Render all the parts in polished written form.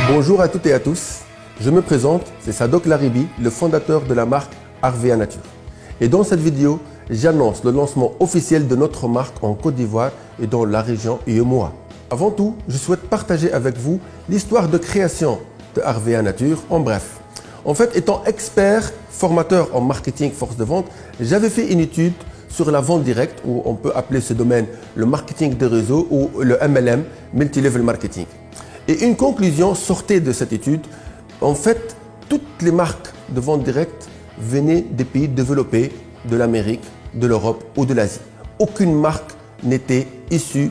Bonjour à toutes et à tous, je me présente, c'est Sadok Laribi, le fondateur de la marque Harvea Nature. Et dans cette vidéo, j'annonce le lancement officiel de notre marque en Côte d'Ivoire et dans la région UEMOA. Avant tout, je souhaite partager avec vous l'histoire de création de Harvea Nature en bref. En fait, étant expert, formateur en marketing force de vente, j'avais fait une étude sur la vente directe, où on peut appeler ce domaine le marketing de réseau ou le MLM, Multi-Level Marketing. Et une conclusion sortait de cette étude. En fait, toutes les marques de vente directe venaient des pays développés, de l'Amérique, de l'Europe ou de l'Asie. Aucune marque n'était issue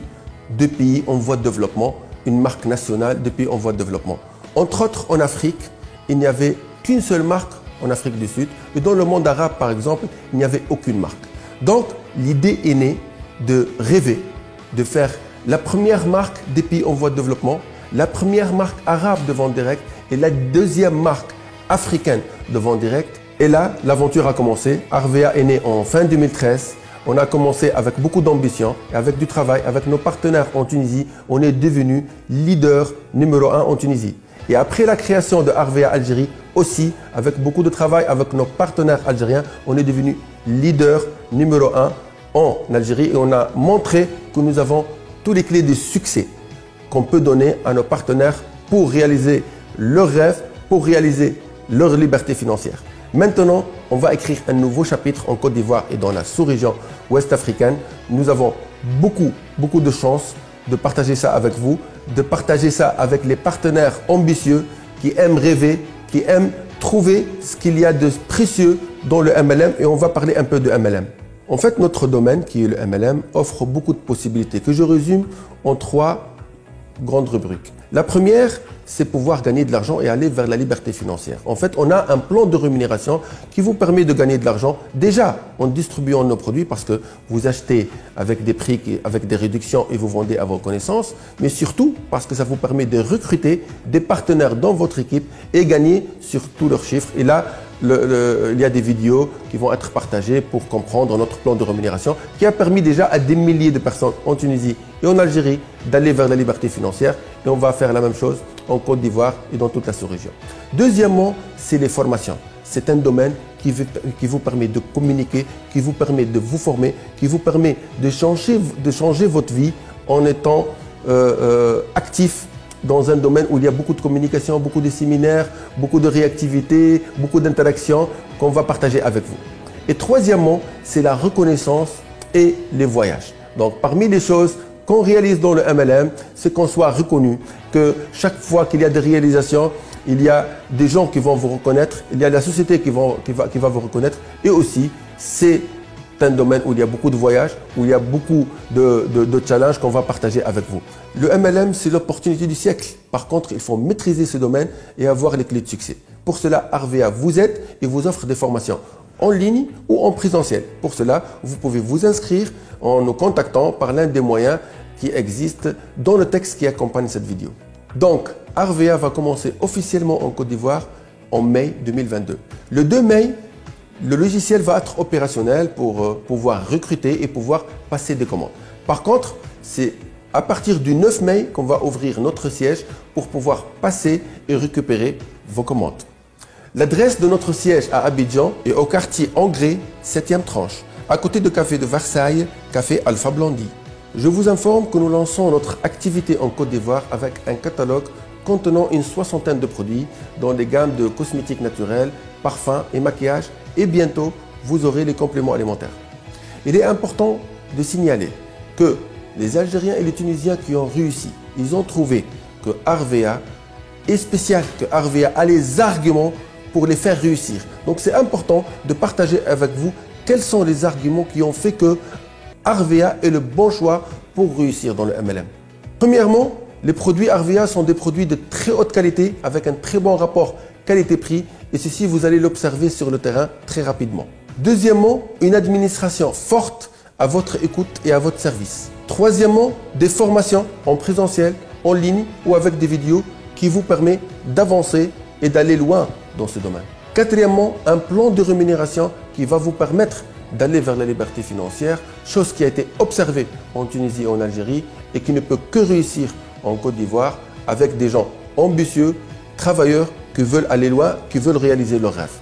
de pays en voie de développement, une marque nationale de pays en voie de développement. Entre autres, en Afrique, il n'y avait qu'une seule marque en Afrique du Sud. Et dans le monde arabe, par exemple, il n'y avait aucune marque. Donc, l'idée est née de rêver, de faire la première marque des pays en voie de développement, la première marque arabe de vente directe et la deuxième marque africaine de vente directe. Et là, l'aventure a commencé. Harvea est né en fin 2013. On a commencé avec beaucoup d'ambition et avec du travail, avec nos partenaires en Tunisie. On est devenu leader numéro 1 en Tunisie. Et après la création de Harvea Algérie, aussi, avec beaucoup de travail avec nos partenaires algériens, on est devenu leader numéro 1 en Algérie et on a montré que nous avons toutes les clés de succès qu'on peut donner à nos partenaires pour réaliser leurs rêves, pour réaliser leur liberté financière. Maintenant, on va écrire un nouveau chapitre en Côte d'Ivoire et dans la sous-région ouest africaine. Nous avons beaucoup de chance de partager ça avec vous, de partager ça avec les partenaires ambitieux qui aiment rêver, qui aiment trouver ce qu'il y a de précieux dans le MLM et on va parler un peu de MLM. En fait, notre domaine qui est le MLM offre beaucoup de possibilités que je résume en 3 grandes rubriques. La première, c'est pouvoir gagner de l'argent et aller vers la liberté financière. En fait, on a un plan de rémunération qui vous permet de gagner de l'argent déjà en distribuant nos produits parce que vous achetez avec des prix, avec des réductions et vous vendez à vos connaissances, mais surtout parce que ça vous permet de recruter des partenaires dans votre équipe et gagner sur tous leurs chiffres. Et là, il y a des vidéos qui vont être partagées pour comprendre notre plan de rémunération qui a permis déjà à des milliers de personnes en Tunisie et en Algérie d'aller vers la liberté financière et on va faire la même chose en Côte d'Ivoire et dans toute la sous-région. Deuxièmement, c'est les formations. C'est un domaine qui vous permet de communiquer, qui vous permet de vous former, qui vous permet de changer votre vie en étant actif dans un domaine où il y a beaucoup de communication, beaucoup de séminaires, beaucoup de réactivité, beaucoup d'interactions qu'on va partager avec vous. Et troisièmement, c'est la reconnaissance et les voyages. Donc, parmi les choses qu'on réalise dans le MLM, c'est qu'on soit reconnu, que chaque fois qu'il y a des réalisations, il y a des gens qui vont vous reconnaître, il y a la société qui va vous reconnaître et aussi, c'est un domaine où il y a beaucoup de voyages, où il y a beaucoup de challenges qu'on va partager avec vous. Le MLM, c'est l'opportunité du siècle. Par contre, il faut maîtriser ce domaine et avoir les clés de succès. Pour cela, Harvea vous aide et vous offre des formations en ligne ou en présentiel. Pour cela, vous pouvez vous inscrire en nous contactant par l'un des moyens qui existent dans le texte qui accompagne cette vidéo. Donc, Harvea va commencer officiellement en Côte d'Ivoire en mai 2022. Le 2 mai, le logiciel va être opérationnel pour pouvoir recruter et pouvoir passer des commandes. Par contre, c'est à partir du 9 mai qu'on va ouvrir notre siège pour pouvoir passer et récupérer vos commandes. L'adresse de notre siège à Abidjan est au quartier Angré, 7e tranche, à côté du café de Versailles, café Alpha Blondie. Je vous informe que nous lançons notre activité en Côte d'Ivoire avec un catalogue contenant une 60aine de produits dans des gammes de cosmétiques naturels, parfums et maquillage et bientôt vous aurez les compléments alimentaires. Il est important de signaler que les Algériens et les Tunisiens qui ont réussi, ils ont trouvé que Harvea est spécial, que Harvea a les arguments pour les faire réussir. Donc c'est important de partager avec vous quels sont les arguments qui ont fait que Harvea est le bon choix pour réussir dans le MLM. Premièrement, les produits Harvea sont des produits de très haute qualité avec un très bon rapport qualité-prix et ceci vous allez l'observer sur le terrain très rapidement. Deuxièmement, une administration forte à votre écoute et à votre service. Troisièmement, des formations en présentiel, en ligne ou avec des vidéos qui vous permet d'avancer et d'aller loin dans ce domaine. Quatrièmement, un plan de rémunération qui va vous permettre d'aller vers la liberté financière, chose qui a été observée en Tunisie et en Algérie et qui ne peut que réussir en Côte d'Ivoire avec des gens ambitieux, travailleurs qui veulent aller loin, qui veulent réaliser leurs rêves.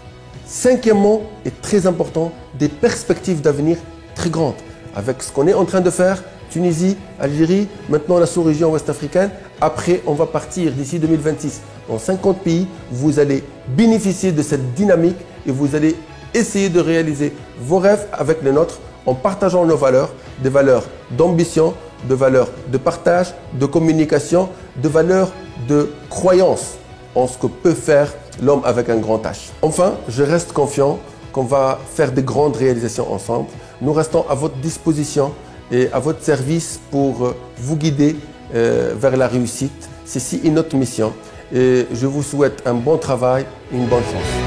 Cinquièmement, et très important, des perspectives d'avenir très grandes. Avec ce qu'on est en train de faire, Tunisie, Algérie, maintenant la sous-région ouest-africaine, après on va partir d'ici 2026 dans 50 pays, vous allez bénéficier de cette dynamique et vous allez essayer de réaliser vos rêves avec les nôtres en partageant nos valeurs, des valeurs d'ambition, de valeurs de partage, de communication, de valeurs de croyance en ce que peut faire l'homme avec un grand H. Enfin, je reste confiant qu'on va faire de grandes réalisations ensemble. Nous restons à votre disposition et à votre service pour vous guider vers la réussite. Ceci est notre mission et je vous souhaite un bon travail et une bonne chance.